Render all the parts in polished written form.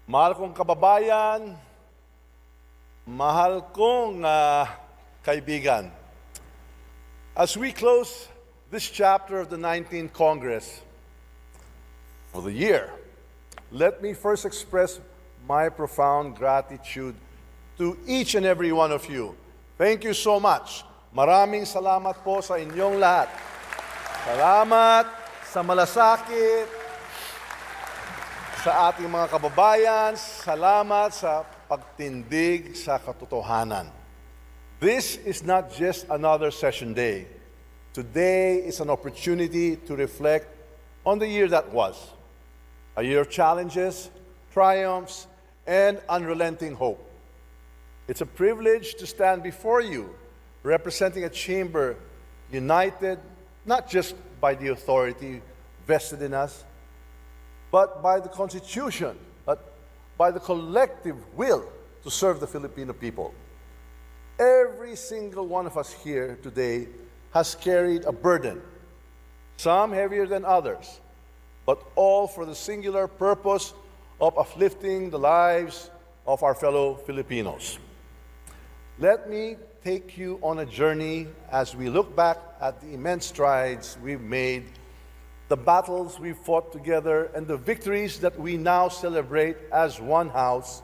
Mahal kong kababayan, mahal kong kaibigan. As we close this chapter of the 19th Congress for the year, let me first express my profound gratitude to each and every one of you. Thank you so much. Maraming salamat po sa inyong lahat. Salamat sa malasakit, sa ating mga kababayan, salamat sa pagtindig sa katotohanan. This is not just another session day. Today is an opportunity to reflect on the year that was. A year of challenges, triumphs, and unrelenting hope. It's a privilege to stand before you, representing a chamber united not just by the authority vested in us, but by the Constitution, but by the collective will to serve the Filipino people. Every single one of us here today has carried a burden, some heavier than others, but all for the singular purpose of uplifting the lives of our fellow Filipinos. Let me take you on a journey as we look back at the immense strides we've made, the battles we've fought together, and the victories that we now celebrate as one house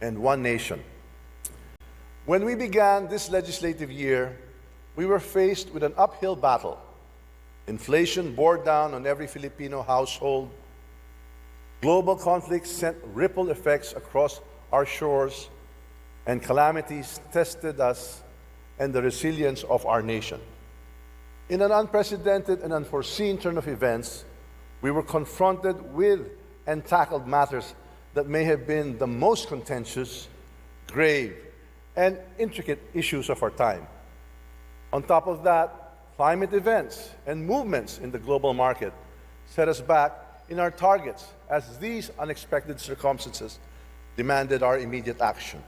and one nation. When we began this legislative year, we were faced with an uphill battle. Inflation bore down on every Filipino household. Global conflicts sent ripple effects across our shores, and calamities tested us and the resilience of our nation. In an unprecedented and unforeseen turn of events, we were confronted with and tackled matters that may have been the most contentious, grave, and intricate issues of our time. On top of that, climate events and movements in the global market set us back in our targets as these unexpected circumstances demanded our immediate action.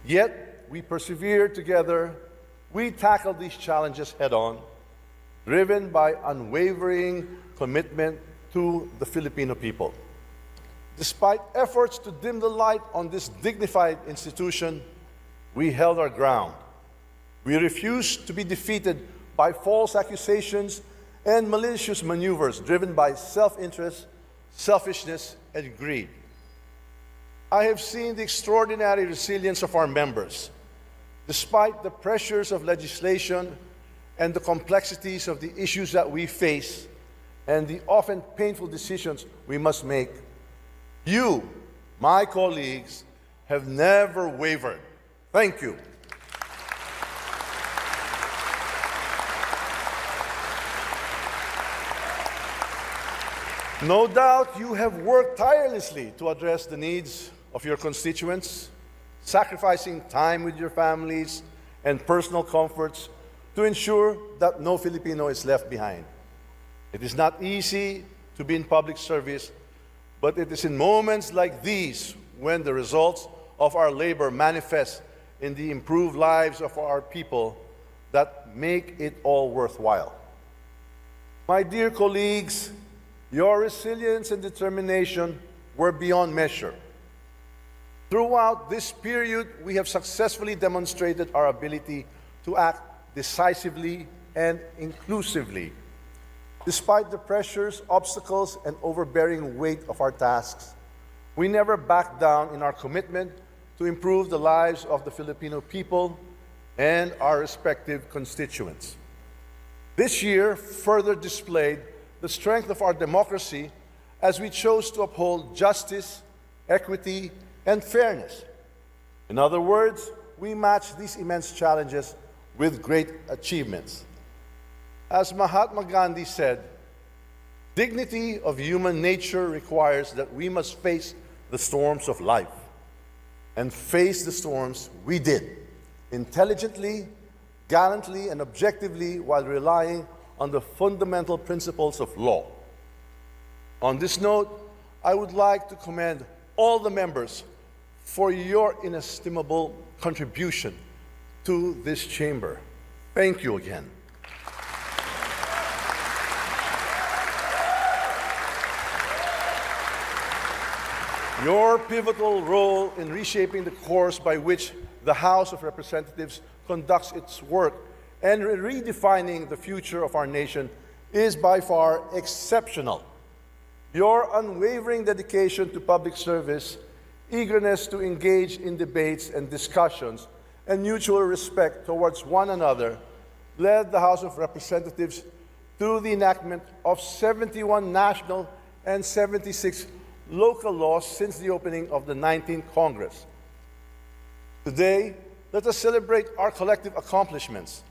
Yet, we persevered together. We tackled these challenges head-on, driven by unwavering commitment to the Filipino people. Despite efforts to dim the light on this dignified institution, we held our ground. We refused to be defeated by false accusations and malicious maneuvers driven by self-interest, selfishness, and greed. I have seen the extraordinary resilience of our members. Despite the pressures of legislation and the complexities of the issues that we face and the often painful decisions we must make, you, my colleagues, have never wavered. Thank you. No doubt you have worked tirelessly to address the needs of your constituents, sacrificing time with your families and personal comforts to ensure that no Filipino is left behind. It is not easy to be in public service, but it is in moments like these when the results of our labor manifest in the improved lives of our people that make it all worthwhile. My dear colleagues, your resilience and determination were beyond measure. Throughout this period, we have successfully demonstrated our ability to act decisively and inclusively. Despite the pressures, obstacles, and overbearing weight of our tasks, we never backed down in our commitment to improve the lives of the Filipino people and our respective constituents. This year further displayed the strength of our democracy as we chose to uphold justice, equity, and fairness. In other words, we matched these immense challenges with great achievements. As Mahatma Gandhi said, dignity of human nature requires that we must face the storms of life. And face the storms we did, intelligently, gallantly, and objectively, while relying on the fundamental principles of law. On this note, I would like to commend all the members for your inestimable contribution to this chamber. Thank you again. Your pivotal role in reshaping the course by which the House of Representatives conducts its work and redefining the future of our nation is by far exceptional. Your unwavering dedication to public service, eagerness to engage in debates and discussions, and mutual respect towards one another led the House of Representatives through the enactment of 71 national and 76 local laws since the opening of the 19th Congress. Today, let us celebrate our collective accomplishments,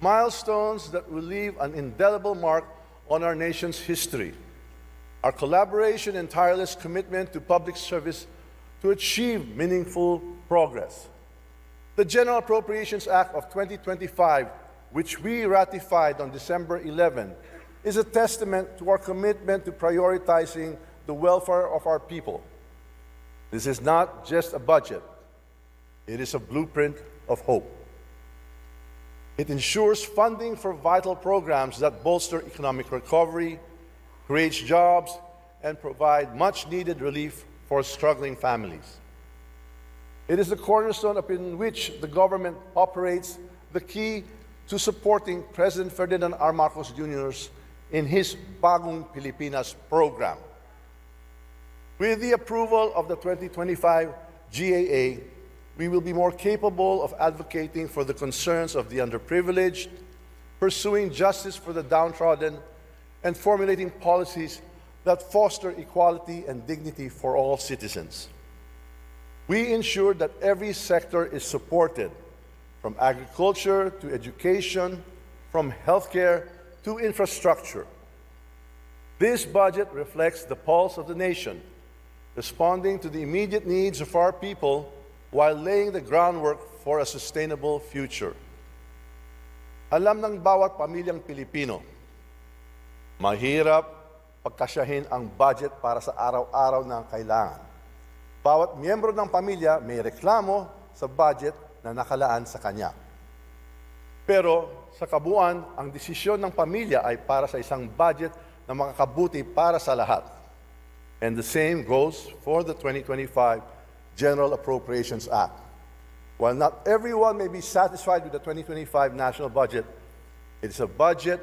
milestones that will leave an indelible mark on our nation's history. Our collaboration and tireless commitment to public service to achieve meaningful progress. The General Appropriations Act of 2025, which we ratified on December 11, is a testament to our commitment to prioritizing the welfare of our people. This is not just a budget. It is a blueprint of hope. It ensures funding for vital programs that bolster economic recovery, create jobs, and provide much-needed relief for struggling families. It is the cornerstone upon which the government operates, the key to supporting President Ferdinand R. Marcos Jr. in his Bagong Pilipinas program. With the approval of the 2025 GAA, we will be more capable of advocating for the concerns of the underprivileged, pursuing justice for the downtrodden, and formulating policies that foster equality and dignity for all citizens. We ensure that every sector is supported, from agriculture to education, from healthcare to infrastructure. This budget reflects the pulse of the nation, responding to the immediate needs of our people while laying the groundwork for a sustainable future. Alam ng bawat pamilyang Pilipino, mahirap pagkasyahin ang budget para sa araw-araw na kailangan. Bawat miyembro ng pamilya may reklamo sa budget na nakalaan sa kanya. Pero sa kabuuan, ang desisyon ng pamilya ay para sa isang budget na makakabuti para sa lahat. And the same goes for the 2025 General Appropriations Act. While not everyone may be satisfied with the 2025 national budget, it is a budget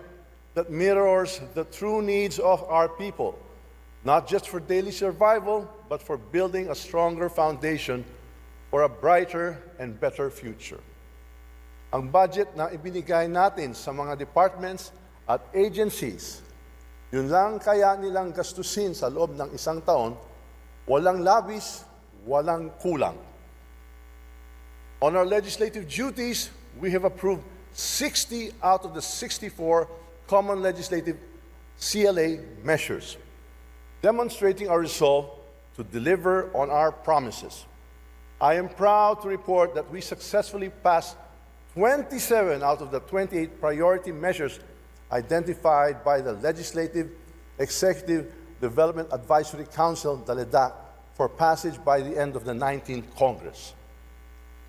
that mirrors the true needs of our people, not just for daily survival, but for building a stronger foundation for a brighter and better future. Ang budget na ibinigay natin sa mga departments at agencies, yun lang kaya nilang gastusin sa loob ng isang taon, walang labis, walang kulang. On our legislative duties, we have approved 60 out of the 64 common legislative CLA measures, demonstrating our resolve to deliver on our promises. I am proud to report that we successfully passed 27 out of the 28 priority measures identified by the Legislative Executive Development Advisory Council, the LEDAC, for passage by the end of the 19th Congress.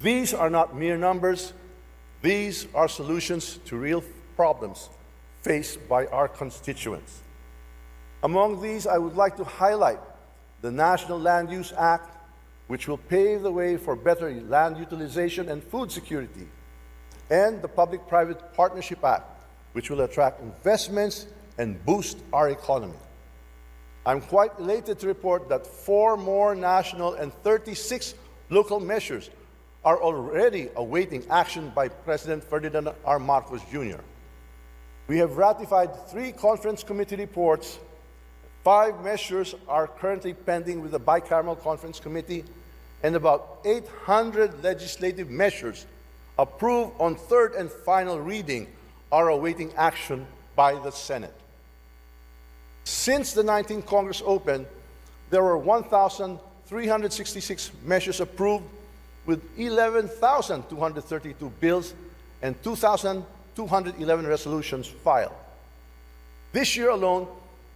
These are not mere numbers. These are solutions to real problems faced by our constituents. Among these, I would like to highlight the National Land Use Act, which will pave the way for better land utilization and food security, and the Public-Private Partnership Act, which will attract investments and boost our economy. I'm quite elated to report that 4 more national and 36 local measures are already awaiting action by President Ferdinand R. Marcos Jr. We have ratified 3 conference committee reports. 5 measures are currently pending with the bicameral conference committee, and about 800 legislative measures approved on 3rd and final reading are awaiting action by the Senate. Since the 19th Congress opened, there were 1,366 measures approved, with 11,232 bills and 2,211 resolutions filed. This year alone,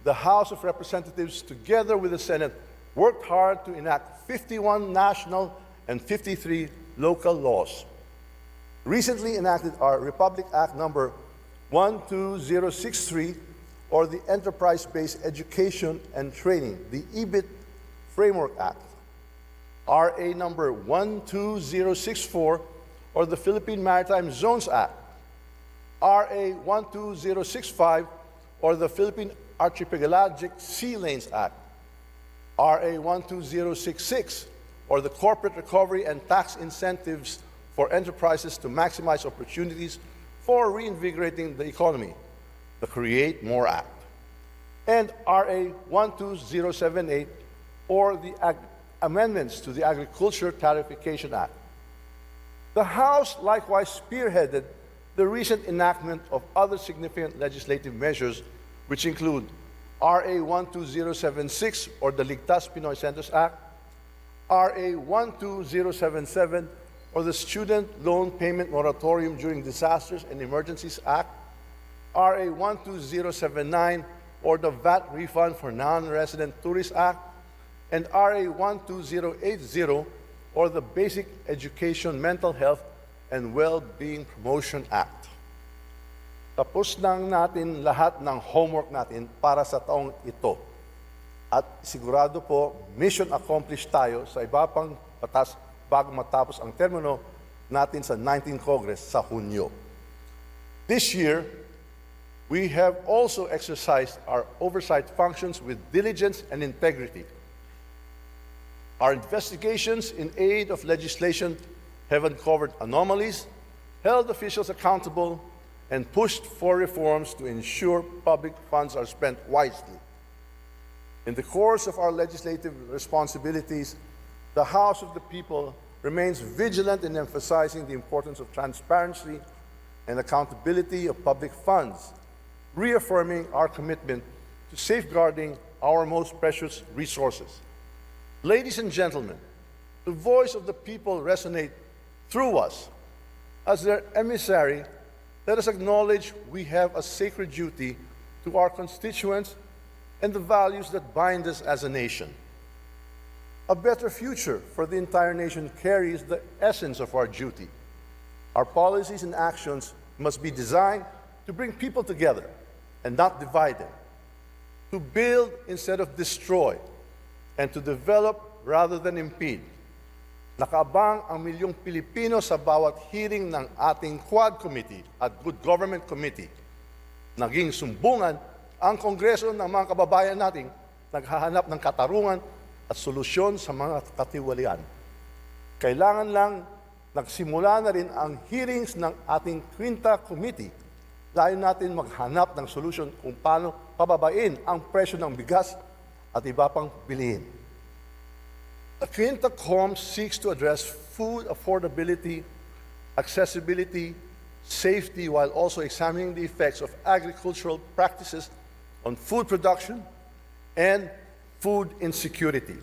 the House of Representatives, together with the Senate, worked hard to enact 51 national and 53 local laws. Recently enacted are Republic Act number 12063, or the Enterprise-Based Education and Training, the EBIT Framework Act, RA number 12064, or the Philippine Maritime Zones Act, RA 12065, or the Philippine Archipelagic Sea Lanes Act, RA 12066, or the Corporate Recovery and Tax Incentives for Enterprises to Maximize Opportunities for Reinvigorating the Economy, the Create More Act, and RA 12078, or the amendments to the Agriculture Tarification Act. The House likewise spearheaded the recent enactment of other significant legislative measures, which include RA 12076, or the Ligtas Pinoy Centers Act, RA 12077, or the Student Loan Payment Moratorium During Disasters and Emergencies Act, RA 12079, or the VAT Refund for Non-Resident Tourists Act, and RA 12080, or the Basic Education, Mental Health, and Well-Being Promotion Act. Tapos nang natin lahat ng homework natin para sa taong ito. At sigurado po, mission accomplished tayo sa iba pang batas bago matapos ang termino natin sa 19th Congress sa Hunyo. This year, we have also exercised our oversight functions with diligence and integrity. Our investigations in aid of legislation have uncovered anomalies, held officials accountable, and pushed for reforms to ensure public funds are spent wisely. In the course of our legislative responsibilities, the House of the People remains vigilant in emphasizing the importance of transparency and accountability of public funds, reaffirming our commitment to safeguarding our most precious resources. Ladies and gentlemen, the voice of the people resonates through us. As their emissary, let us acknowledge we have a sacred duty to our constituents and the values that bind us as a nation. A better future for the entire nation carries the essence of our duty. Our policies and actions must be designed to bring people together and not divide them, to build instead of destroy, and to develop rather than impede. Nakaabang ang milyong Pilipino sa bawat hearing ng ating Quad Committee at Good Government Committee. Naging sumbungan ang Kongreso ng mga kababayan nating naghahanap ng katarungan at solusyon sa mga katiwalian. Kailangan lang nagsimula na rin ang hearings ng ating Quinta Committee. Layo natin maghanap ng solusyon kung paano pababain ang presyo ng bigas at iba pang bilihin. The Quinta Com seeks to address food affordability, accessibility, safety, while also examining the effects of agricultural practices on food production and food insecurity.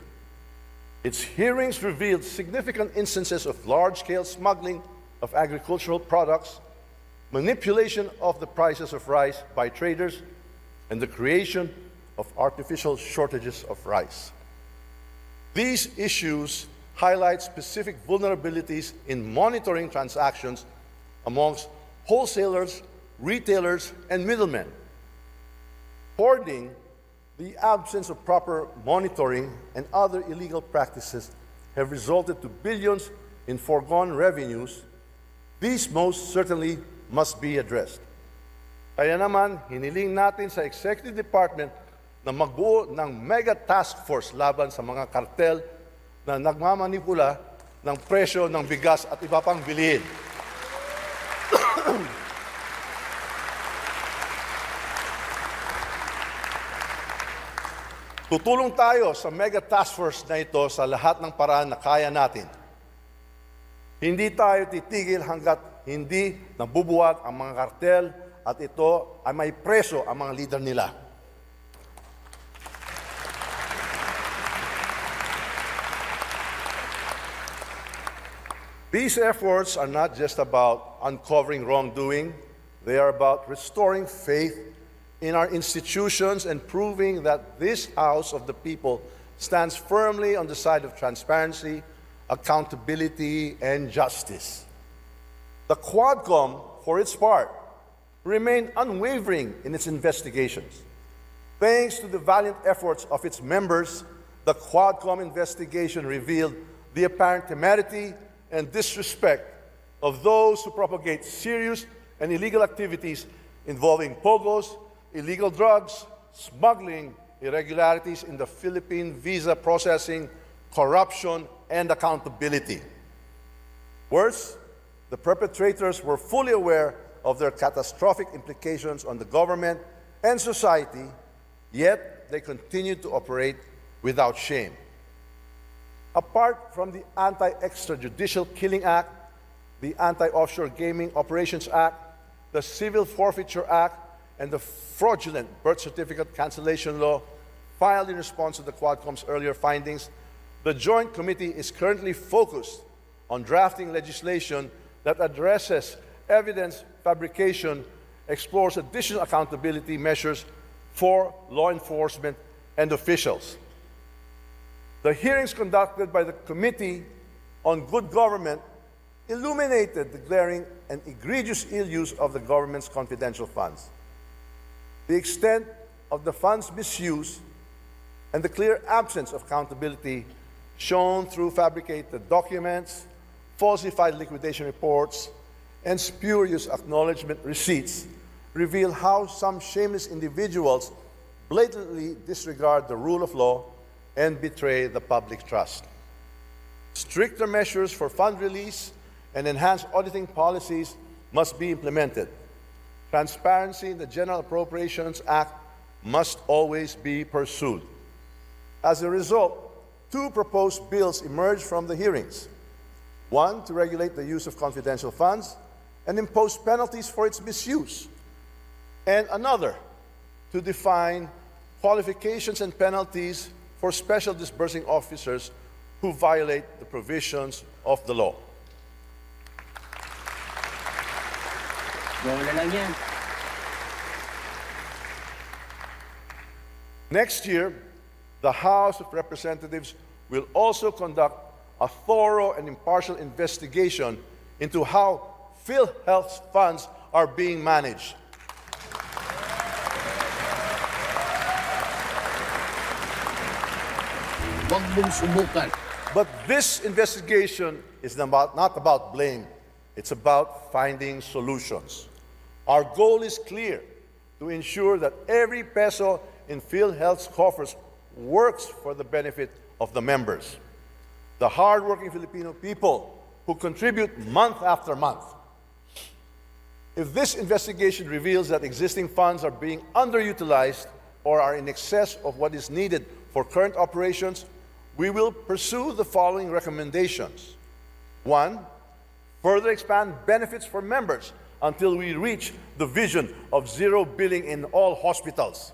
Its hearings revealed significant instances of large-scale smuggling of agricultural products, manipulation of the prices of rice by traders, and the creation of artificial shortages of rice. These issues highlight specific vulnerabilities in monitoring transactions amongst wholesalers, retailers, and middlemen. Hoarding, the absence of proper monitoring, and other illegal practices have resulted to billions in foregone revenues. These most certainly must be addressed. Kaya naman, hiniling natin sa Executive Department na magbuo ng mega task force laban sa mga kartel na nagmamanipula ng presyo ng bigas at iba pang bilihin. Tutulong tayo sa mega task force na ito sa lahat ng paraan na kaya natin. Hindi tayo titigil hanggat hindi nabubuwag ang mga kartel at ito ay may preso ang mga leader nila. These efforts are not just about uncovering wrongdoing, they are about restoring faith in our institutions and proving that this House of the People stands firmly on the side of transparency, accountability, and justice. The Quadcom, for its part, remained unwavering in its investigations. Thanks to the valiant efforts of its members, the Quadcom investigation revealed the apparent temerity and disrespect of those who propagate serious and illegal activities involving pogos, illegal drugs, smuggling, irregularities in the Philippine visa processing, corruption, and accountability. Worse, the perpetrators were fully aware of their catastrophic implications on the government and society, yet they continued to operate without shame. Apart from the Anti-Extrajudicial Killing Act, the Anti-Offshore Gaming Operations Act, the Civil Forfeiture Act, and the fraudulent birth certificate cancellation law filed in response to the Quadcom's earlier findings, the Joint Committee is currently focused on drafting legislation that addresses evidence fabrication, explores additional accountability measures for law enforcement and officials. The hearings conducted by the Committee on Good Government illuminated the glaring and egregious ill use of the government's confidential funds. The extent of the funds' misuse and the clear absence of accountability shown through fabricated documents, falsified liquidation reports, and spurious acknowledgement receipts reveal how some shameless individuals blatantly disregard the rule of law and betray the public trust. Stricter measures for fund release and enhanced auditing policies must be implemented. Transparency in the General Appropriations Act must always be pursued. As a result, two proposed bills emerged from the hearings. One, to regulate the use of confidential funds and impose penalties for its misuse. And another, to define qualifications and penalties for special disbursing officers who violate the provisions of the law. Next year, the House of Representatives will also conduct a thorough and impartial investigation into how PhilHealth's funds are being managed. But this investigation is not about blame. It's about finding solutions. Our goal is clear: to ensure that every peso in PhilHealth's coffers works for the benefit of the members, the hardworking Filipino people who contribute month after month. If this investigation reveals that existing funds are being underutilized or are in excess of what is needed for current operations, we will pursue the following recommendations. One, further expand benefits for members until we reach the vision of zero billing in all hospitals.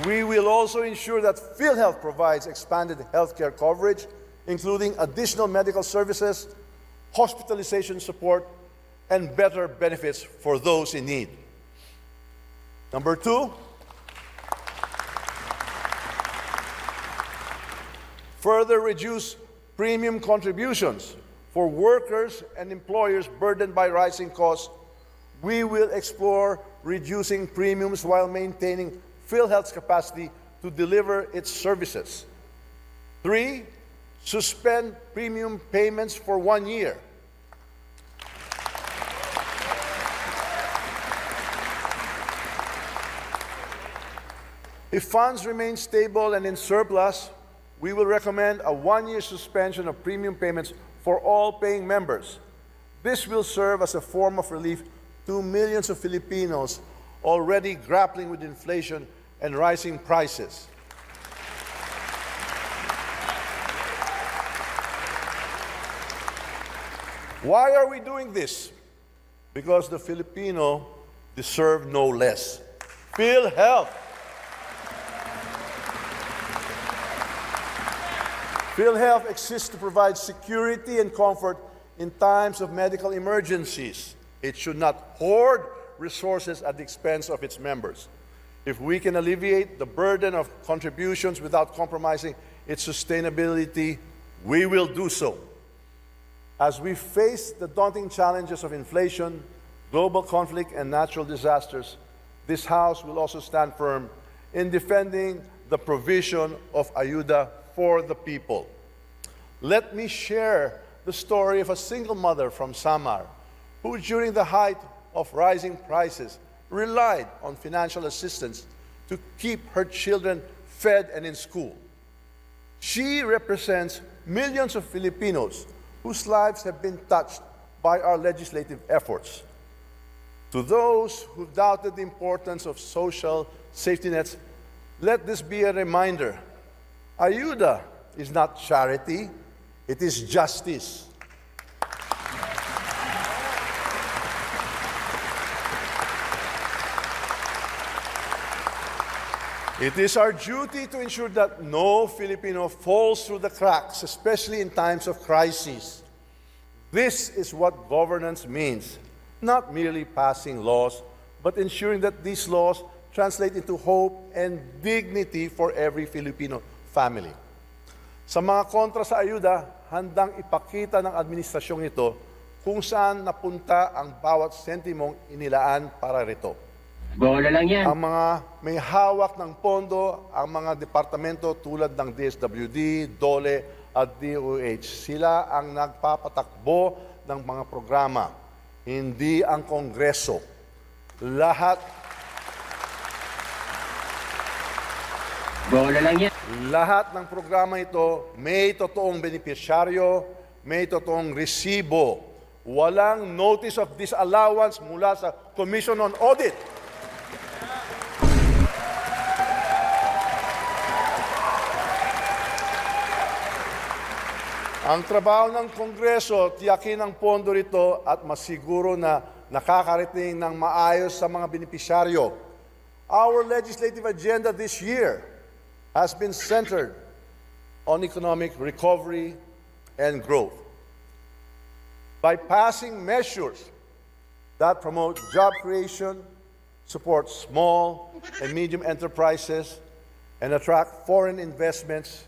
We will also ensure that PhilHealth provides expanded healthcare coverage, including additional medical services, hospitalization support, and better benefits for those in need. Number two, further reduce premium contributions for workers and employers burdened by rising costs. We will explore reducing premiums while maintaining PhilHealth's capacity to deliver its services. Three, suspend premium payments for 1 year. If funds remain stable and in surplus, we will recommend a 1-year suspension of premium payments for all paying members. This will serve as a form of relief to millions of Filipinos already grappling with inflation and rising prices. Why are we doing this? Because the Filipino deserve no less. PhilHealth. PhilHealth exists to provide security and comfort in times of medical emergencies. It should not hoard resources at the expense of its members. If we can alleviate the burden of contributions without compromising its sustainability, we will do so. As we face the daunting challenges of inflation, global conflict, and natural disasters, this House will also stand firm in defending the provision of ayuda for the people. Let me share the story of a single mother from Samar who, during the height of rising prices, relied on financial assistance to keep her children fed and in school. She represents millions of Filipinos whose lives have been touched by our legislative efforts. To those who doubted the importance of social safety nets, let this be a reminder. Ayuda is not charity, it is justice. It is our duty to ensure that no Filipino falls through the cracks, especially in times of crisis. This is what governance means, not merely passing laws, but ensuring that these laws translate into hope and dignity for every Filipino family. Sa mga kontra sa ayuda, handang ipakita ng administrasyong ito kung saan napunta ang bawat sentimong inilaan para rito. Bola lang yan. Ang mga may hawak ng pondo, ang mga departamento tulad ng DSWD, DOLE at DOH, sila ang nagpapatakbo ng mga programa, hindi ang Kongreso. Bola lang yan. Lahat ng programa ito may totoong benepisyaryo, may totoong resibo. Walang notice of disallowance mula sa Commission on Audit. Ang trabaho ng Kongreso, tiyakin ang pondo rito at masiguro na nakakarating ng maayos sa mga benepisyaryo. Our legislative agenda this year has been centered on economic recovery and growth. By passing measures that promote job creation, support small and medium enterprises, and attract foreign investments,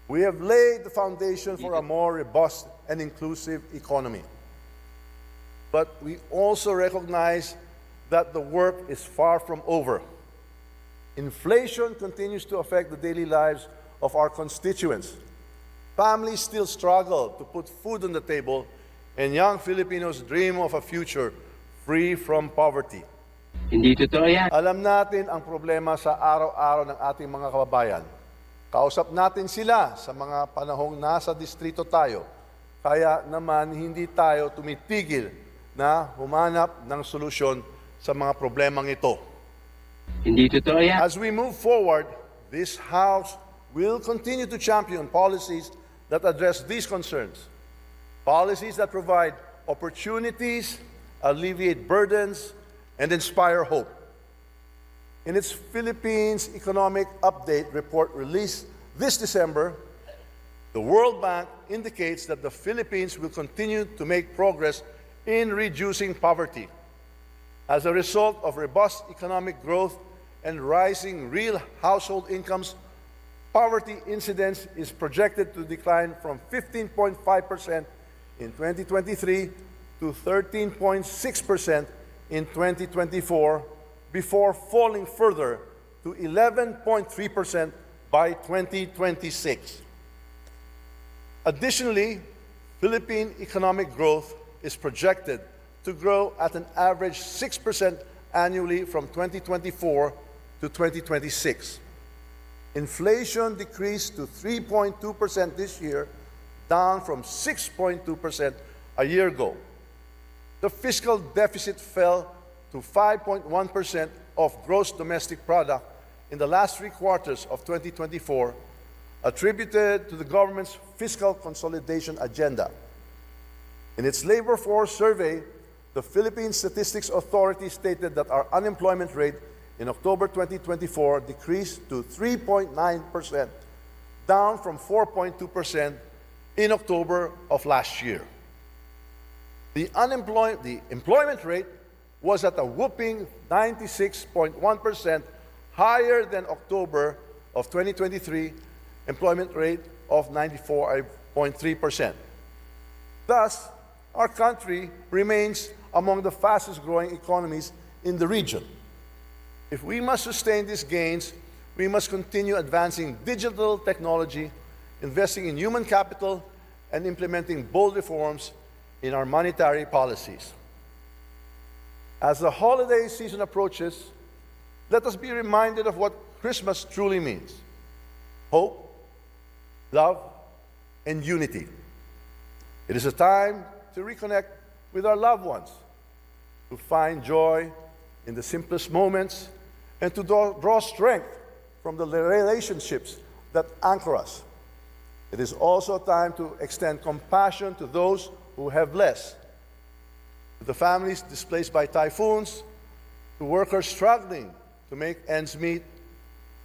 we have laid the foundation for a more robust and inclusive economy. But we also recognize that the work is far from over. Inflation continues to affect the daily lives of our constituents. Families still struggle to put food on the table, and young Filipinos dream of a future free from poverty. Hindi totoo yan. Alam natin ang problema sa araw-araw ng ating mga kababayan. Kausap natin sila sa mga panahong nasa distrito tayo. Kaya naman hindi tayo tumitigil na humanap ng solusyon sa mga problemang ito. Hindi totoo yan. As we move forward, this House will continue to champion policies that address these concerns. Policies that provide opportunities, alleviate burdens, and inspire hope. In its Philippines Economic Update report released this December, the World Bank indicates that the Philippines will continue to make progress in reducing poverty. As a result of robust economic growth and rising real household incomes, poverty incidence is projected to decline from 15.5% in 2023 to 13.6% in 2024, before falling further to 11.3% by 2026. Additionally, Philippine economic growth is projected to grow at an average 6% annually from 2024 to 2026. Inflation decreased to 3.2% this year, down from 6.2% a year ago. The fiscal deficit fell to 5.1% of gross domestic product in the last 3 quarters of 2024, attributed to the government's fiscal consolidation agenda. In its labor force survey, the Philippine Statistics Authority stated that our unemployment rate in October 2024 decreased to 3.9%, down from 4.2% in October of last year. The employment rate was at a whopping 96.1%, higher than October of 2023 employment rate of 94.3%. Thus, our country remains among the fastest growing economies in the region. If we must sustain these gains, we must continue advancing digital technology, investing in human capital, and implementing bold reforms in our monetary policies. As the holiday season approaches, let us be reminded of what Christmas truly means: hope, love, and unity. It is a time to reconnect with our loved ones, to find joy in the simplest moments, and to draw strength from the relationships that anchor us. It is also time to extend compassion to those who have less, to the families displaced by typhoons, to workers struggling to make ends meet,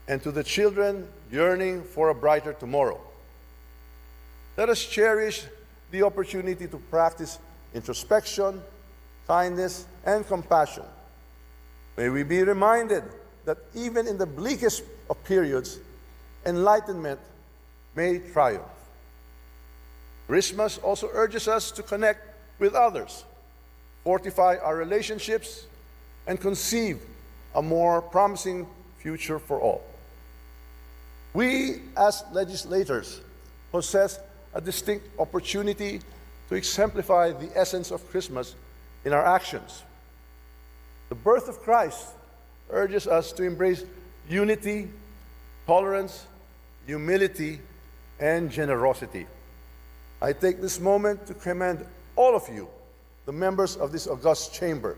and to the children yearning for a brighter tomorrow. Let us cherish the opportunity to practice introspection, kindness, and compassion. May we be reminded that even in the bleakest of periods, enlightenment may triumph. Christmas also urges us to connect with others, fortify our relationships, and conceive a more promising future for all. We, as legislators, possess a distinct opportunity to exemplify the essence of Christmas in our actions. The birth of Christ urges us to embrace unity, tolerance, humility, and generosity. I take this moment to commend all of you, the members of this august chamber,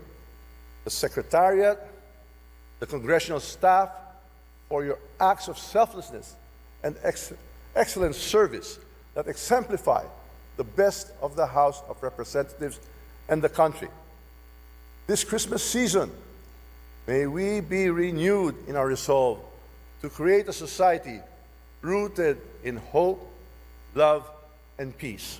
the Secretariat, the congressional staff, for your acts of selflessness and excellent service that exemplify the best of the House of Representatives and the country. This Christmas season, may we be renewed in our resolve to create a society rooted in hope, love, and peace.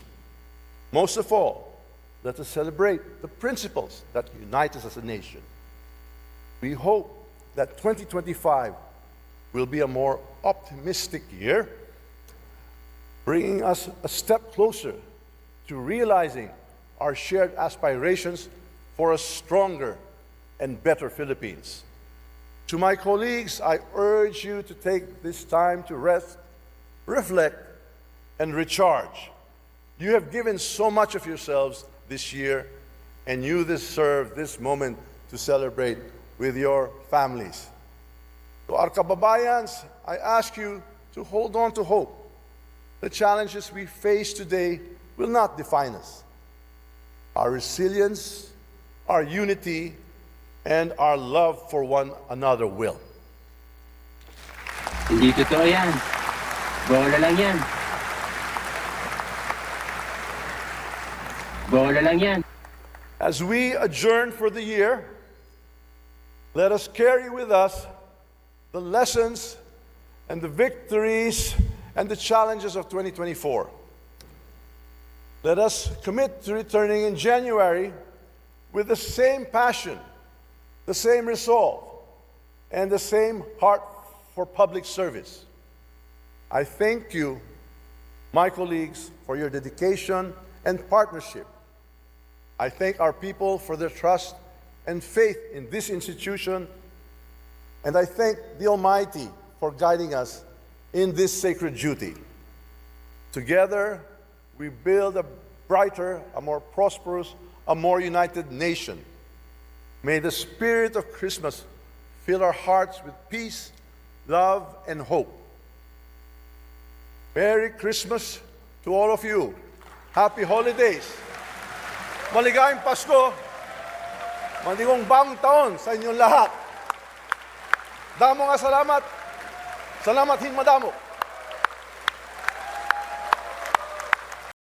Most of all, let us celebrate the principles that unite us as a nation. We hope that 2025 will be a more optimistic year, bringing us a step closer to realizing our shared aspirations for a stronger and better Philippines. To my colleagues, I urge you to take this time to rest, reflect, and recharge. You have given so much of yourselves this year, and you deserve this moment to celebrate with your families. To our kababayans, I ask you to hold on to hope. The challenges we face today will not define us. Our resilience, our unity, and our love for one another will. Hindi totoo yan. Bola lang yan. Bola lang yan. As we adjourn for the year, let us carry with us the lessons and the victories and the challenges of 2024. Let us commit to returning in January with the same passion, the same resolve, and the same heart for public service. I thank you, my colleagues, for your dedication and partnership. I thank our people for their trust and faith in this institution, and I thank the Almighty for guiding us in this sacred duty. Together, we build a brighter, a more prosperous, a more united nation. May the spirit of Christmas fill our hearts with peace, love, and hope. Merry Christmas to all of you. Happy holidays. Maligayang Pasko. Maligong bagong taon sa inyong lahat. Damo nga salamat. Salamat hin madamo.